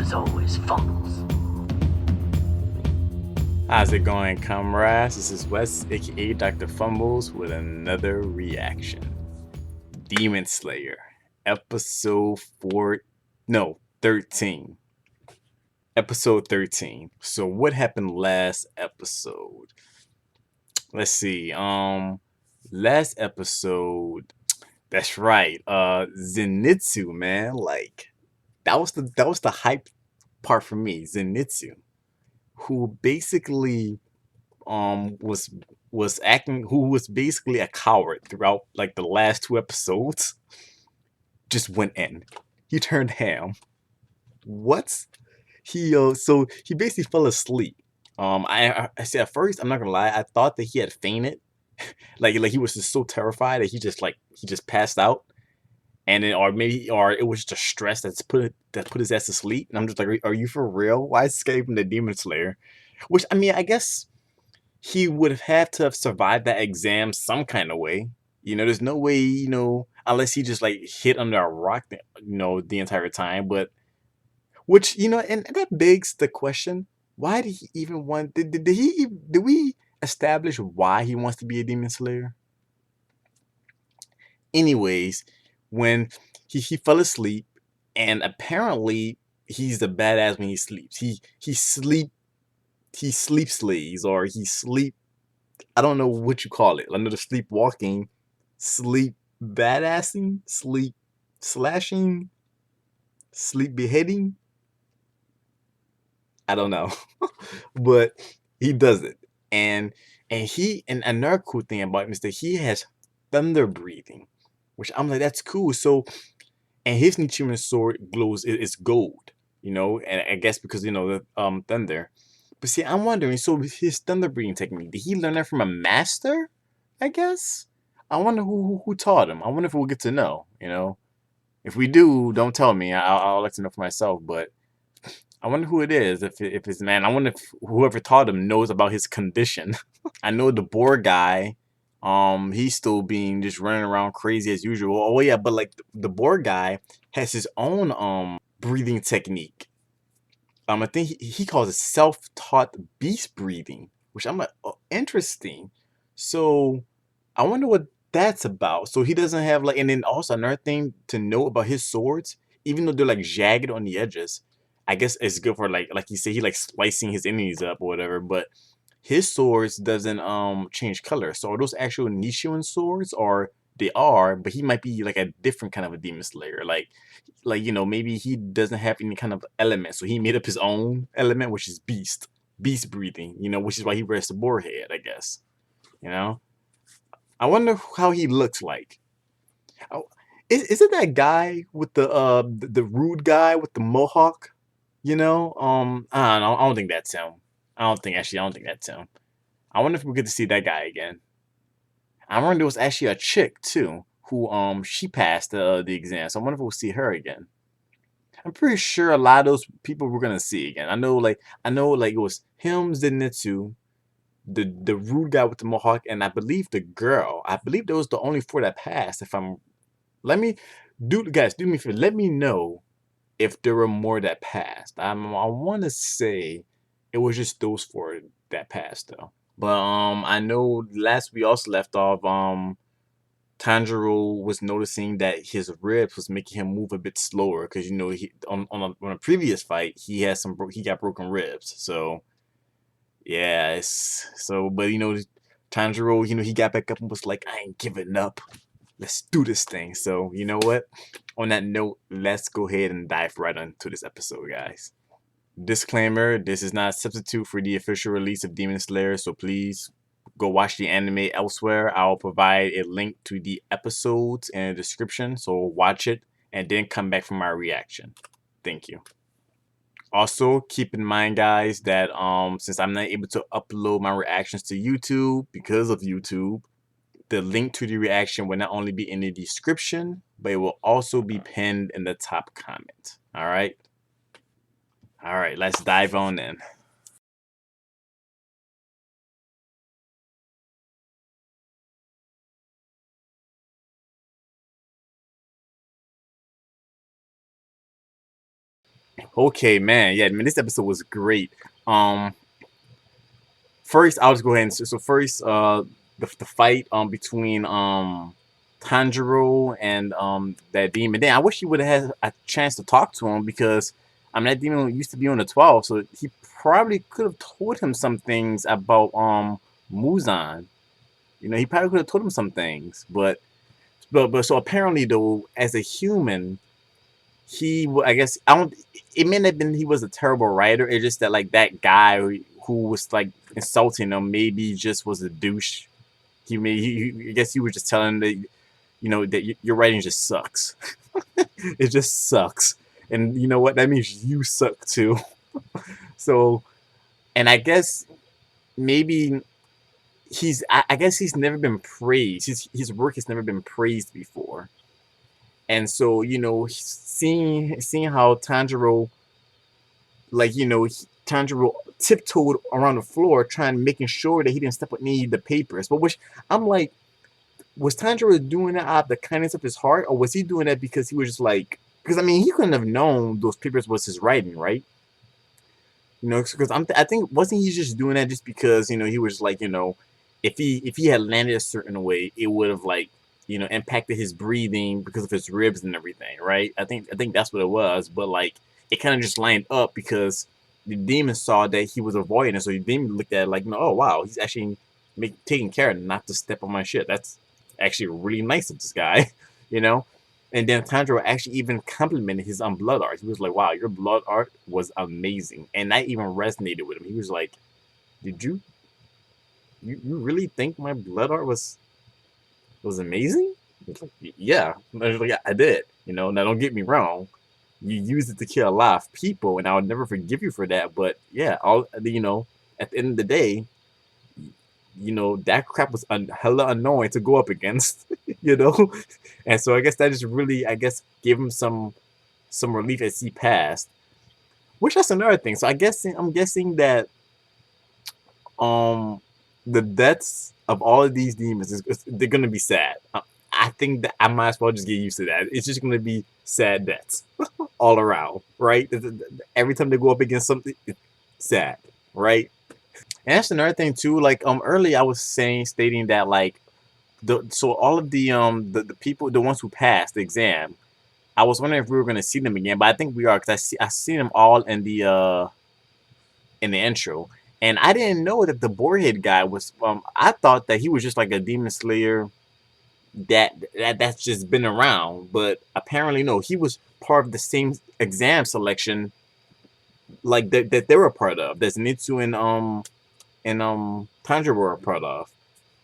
as always, Fumbles. How's it going, comrades? This is Wes, aka Dr. Fumbles, with another reaction. Demon Slayer, episode 4, no, 13. Episode 13. So what happened last episode? Let's see. Last episode, that's right. Zenitsu, man. Like that was the hype part for me. Zenitsu, who basically was acting, who was basically a coward throughout like the last two episodes, just went in. He turned ham. What? So he basically fell asleep. I said at first, I'm not gonna lie, I thought that he had fainted. Like he was just so terrified that he just passed out. And then, or it was just stress that put his ass to sleep. And I'm just like, are you for real? Why escape from the Demon Slayer? Which, I mean, I guess he would have had to have survived that exam some kind of way. There's no way, unless he just like hid under a rock, the entire time. But which, and that begs the question: why did he even want? Did we establish why he wants to be a demon slayer? Anyways, when he fell asleep, and apparently he's a badass when he sleeps. He sleep slays, or he sleep, I don't know what you call it. Under the sleepwalking, sleep badassing, sleep slashing, sleep beheading. I don't know, but he does it, and and another cool thing about him is that he has thunder breathing, which I'm like, that's cool. So, and his Nichiren sword glows, it's gold, and I guess because the thunder. But see, I'm wondering, so his thunder breathing technique, did he learn that from a master? I guess. I wonder who taught him. I wonder if we'll get to know. If we do, don't tell me. I'll let you know for myself. But I wonder who it is. If it's man, I wonder if whoever taught him knows about his condition. I know the boar guy. He's still being just running around crazy as usual. Oh yeah, but like the boar guy has his own breathing technique. I think he calls it self-taught beast breathing, which I'm like, oh, interesting. So I wonder what that's about. So he doesn't have like, and then also another thing to know about his swords, even though they're like jagged on the edges, I guess it's good for like you say, he like slicing his enemies up or whatever. But his swords doesn't change color. So are those actual Nishion swords, or they are, but he might be like a different kind of a demon slayer, like maybe he doesn't have any kind of element, so he made up his own element, which is beast breathing, which is why he wears the boar head, I guess. you know I wonder how he looks like. Oh, is it that guy with the rude guy with the mohawk? I don't know, I don't think that's him. I don't think that's him. I wonder if we get to see that guy again. I remember there was actually a chick too who she passed the exam, so I wonder if we'll see her again. I'm pretty sure a lot of those people we're gonna see again. I know like it was him, Zenitsu, the rude guy with the mohawk, and I believe the girl. I believe those the only four that passed. If I'm Let me do me a favor. Let me know if there were more that passed. I want to say it was just those four that passed though. But I know last we also left off, Tanjiro was noticing that his ribs was making him move a bit slower because he on a previous fight he had he got broken ribs. So yeah, but Tanjiro, he got back up and was like, I ain't giving up. Let's do this thing. So you know what? On that note, let's go ahead and dive right into this episode, guys. Disclaimer: this is not a substitute for the official release of Demon Slayer, so please go watch the anime elsewhere. I'll provide a link to the episodes in the description, so watch it and then come back for my reaction. Thank you. Also, keep in mind, guys, that since I'm not able to upload my reactions to YouTube because of YouTube, the link to the reaction will not only be in the description, but it will also be pinned in the top comment. All right? All right, let's dive on in. Okay, man. Yeah, man, this episode was great. Um, First, I'll just go ahead and so first, the fight between Tanjiro and that demon. Then I wish he would have had a chance to talk to him because that demon used to be on the 12, so he probably could have told him some things about Muzan. You know, he probably could have told him some things, but so apparently though, as a human, I guess I don't. It may not have been he was a terrible writer. It's just that like that guy who was like insulting him maybe just was a douche. I guess he was just telling him that that your writing just sucks. It just sucks, and you know what that means, you suck too. So, and I guess maybe I guess he's never been praised. His work has never been praised before, and so seeing how Tanjiro, like Tanjiro tiptoed around the floor trying making sure that he didn't step on any of the papers. But which I'm like, was Tanjiro doing that out of the kindness of his heart, or was he doing that because he was just like, because I mean he couldn't have known those papers was his writing, right? Because I think wasn't he just doing that just because he was like if he had landed a certain way, it would have like impacted his breathing because of his ribs and everything, right? I think that's what it was, but like it kind of just lined up because the demon saw that he was avoiding it, so the demon looked at it like, no, oh wow, he's actually taking care not to step on my shit. That's actually really nice of this guy, you know. And then Tanjiro actually even complimented his blood art. He was like, "Wow, your blood art was amazing," and that even resonated with him. He was like, "Did you really think my blood art was amazing?" It's like, yeah, I was like, "Yeah, I did." Now don't get me wrong, you used it to kill a lot of people, and I would never forgive you for that. But yeah, at the end of the day, that crap was hella annoying to go up against, you know. And so I guess that just really, I guess, gave him some relief as he passed. Which that's another thing. So I'm guessing that um the deaths of all of these demons they're gonna be sad. I think that I might as well just get used to that. It's just gonna be sad deaths all around, right? Every time they go up against something, it's sad, right? And that's another thing too. Like earlier I was stating that like so all of the people, the ones who passed the exam, I was wondering if we were gonna see them again, but I think we are because I see them all in the intro. And I didn't know that the Boarhead guy was. I thought that he was just like a demon slayer that's just been around, but apparently no, he was part of the same exam selection like that they were a part of. That's Nitsu and Tanjiro were a part of.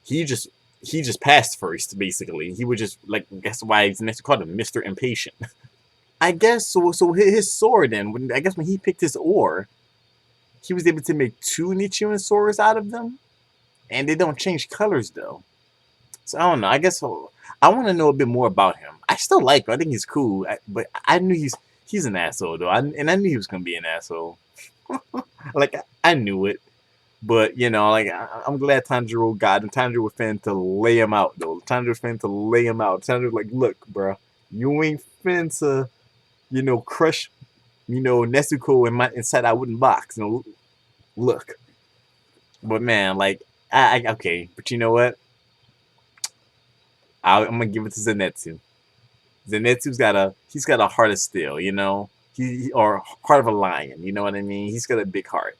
He just he just passed first, basically. He was just like that's why he's next called him Mr. Impatient. I guess so. So his sword then, I guess when he picked his ore, he was able to make two Nichiren swords out of them, and they don't change colors though. So I don't know. I guess I want to know a bit more about him. I still like him. I think he's cool, but I knew he's an asshole though, and I knew he was gonna be an asshole. Like I knew it, but like I'm glad Tanjiro got and Tanjiro was finna to lay him out though. Tanjiro was finna to lay him out. Tanjiro was like, look, bro, you ain't finna to crush Nezuko inside that wooden box. Look. But man, like okay, but you know what? I'm gonna give it to Zenitsu. He's got a heart of steel, or heart of a lion. You know what I mean? He's got a big heart.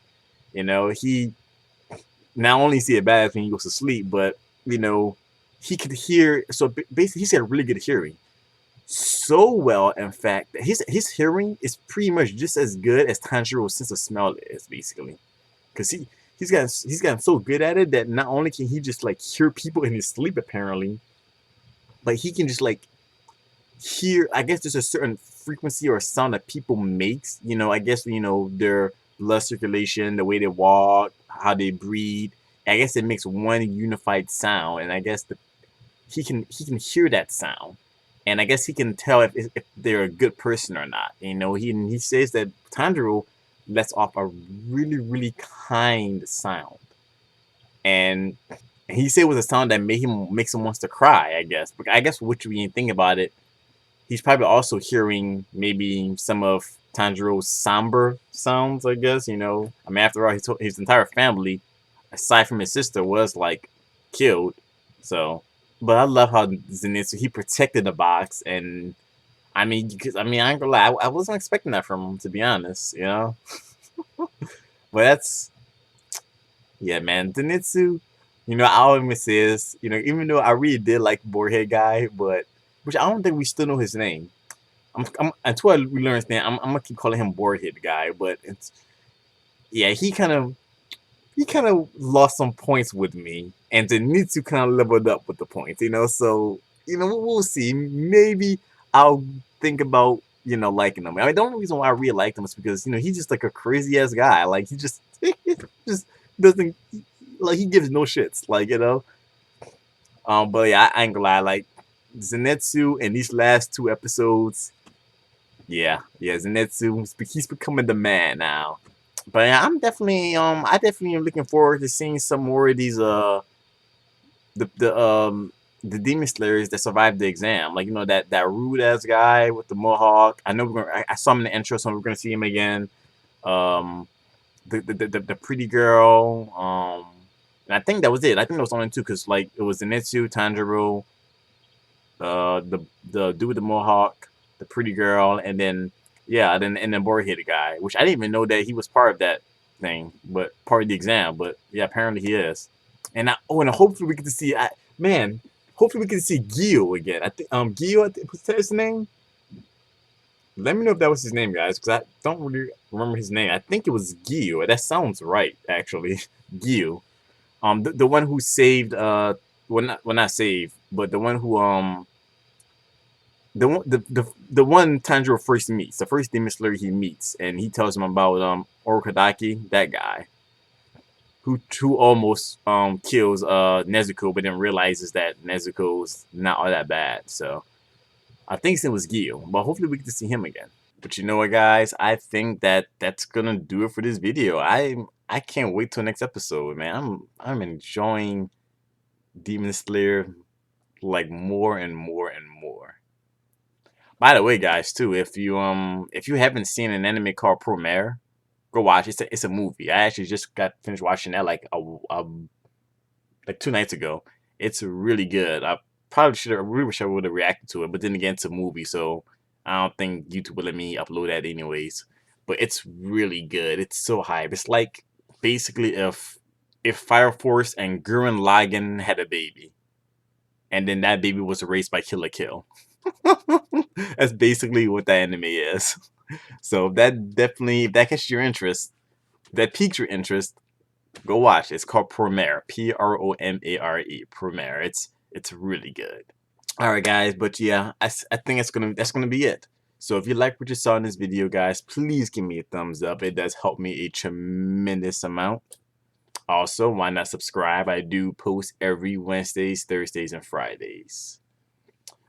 He not only see it bad when he goes to sleep, but he could hear. So basically, he's got really good hearing. So well, in fact, that his hearing is pretty much just as good as Tanjiro's sense of smell is, basically, because he's gotten so good at it that not only can he just like hear people in his sleep, apparently, but he can just like hear. I guess there's a certain frequency or sound that people makes. I guess their blood circulation, the way they walk, how they breathe. I guess it makes one unified sound, and I guess he can hear that sound, and I guess he can tell if they're a good person or not. He says that Tanjiro lets off a really really kind sound, and he said it was a sound that makes him wants to cry. I guess, but I guess which we think about it, he's probably also hearing maybe some of Tanjiro's somber sounds, I guess. You know, I mean, after all, his entire family, aside from his sister, was like killed. So, but I love how Zenitsu, he protected the box, and I mean, because I mean, I ain't gonna lie, I wasn't expecting that from him, to be honest. You know, but that's, yeah, man, Zenitsu. You know, I always say this. You know, even though I really did like Boarhead guy, but which I don't think we still know his name. Until we learn his name, I'm gonna keep calling him Boarhead guy. But it's, yeah, he kind of lost some points with me, and Zenitsu kind of leveled up with the points. You know, so you know we'll see. Maybe I'll think about liking him. I mean, the only reason why I really liked him is because he's just like a crazy ass guy. Like he just just doesn't like he gives no shits. Like but yeah, I ain't gonna lie. Like Zenitsu in these last two episodes, yeah, Zenitsu, he's becoming the man now. But yeah, I definitely am looking forward to seeing some more of these the the um the demon slayers that survived the exam. Like that rude ass guy with the mohawk. I know I saw him in the intro, so we're gonna see him again. Um, the pretty girl. And I think that was it. I think that was only two because like it was Zenitsu, Tanjiro, the dude with the mohawk, the pretty girl, and then and then Boarhead guy, which I didn't even know that he was part of that thing, but part of the exam. But yeah, apparently he is. And hopefully we get to see, man. Hopefully we get to see Gio again. I think Gio, was that his name? Let me know if that was his name, guys, because I don't really remember his name. I think it was Gio. That sounds right, actually. Gio. The one who saved well not saved, but the one who the one Tanjiro first meets, the first demon slayer he meets, and he tells him about Orokadaki, that guy who almost kills Nezuko, but then realizes that Nezuko's not all that bad. So I think his name was Gil, but hopefully we get to see him again. But you know what, guys? I think that's gonna do it for this video. I can't wait till next episode, man. I'm enjoying Demon Slayer like more and more and more. By the way, guys, too, if you haven't seen an anime called Promare, go watch. It's a movie. I actually just got finished watching that like 2 nights ago. It's really good. I probably should have really wish I would have reacted to it, but then again, it's a movie, so I don't think YouTube will let me upload that anyways. But it's really good. It's so hype. It's like basically if Fire Force and Gurren Lagann had a baby, and then that baby was raised by Kill la Kill. That's basically what that anime is. So that definitely, if that catches your interest, that piques your interest, go watch. It's called Promare. Promare. Promare. It's really good. All right, guys. But yeah, I think that's gonna be it. So if you like what you saw in this video, guys, please give me a thumbs up. It does help me a tremendous amount. Also, why not subscribe? I do post every Wednesdays, Thursdays, and Fridays.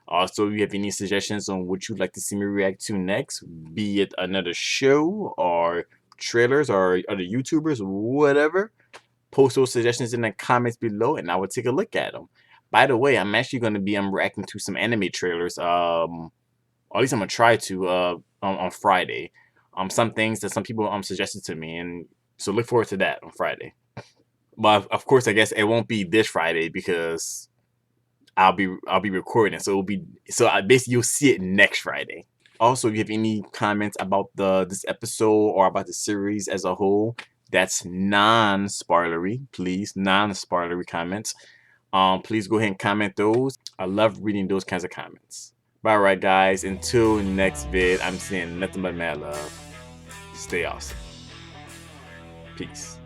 Also, if you have any suggestions on what you'd like to see me react to next, be it another show or trailers or other YouTubers, whatever, post those suggestions in the comments below and I will take a look at them. By the way, I'm actually going to be reacting to some anime trailers. Or at least I'm going to try to on Friday. Some things that some people suggested to me, and so look forward to that on Friday. But of course, I guess it won't be this Friday because I'll be recording, so basically you'll see it next Friday. Also, if you have any comments about this episode or about the series as a whole, that's non-spoilery, please, non-spoilery comments. Please go ahead and comment those. I love reading those kinds of comments. But all right, guys, until next vid, I'm saying nothing but mad love. Stay awesome. Peace.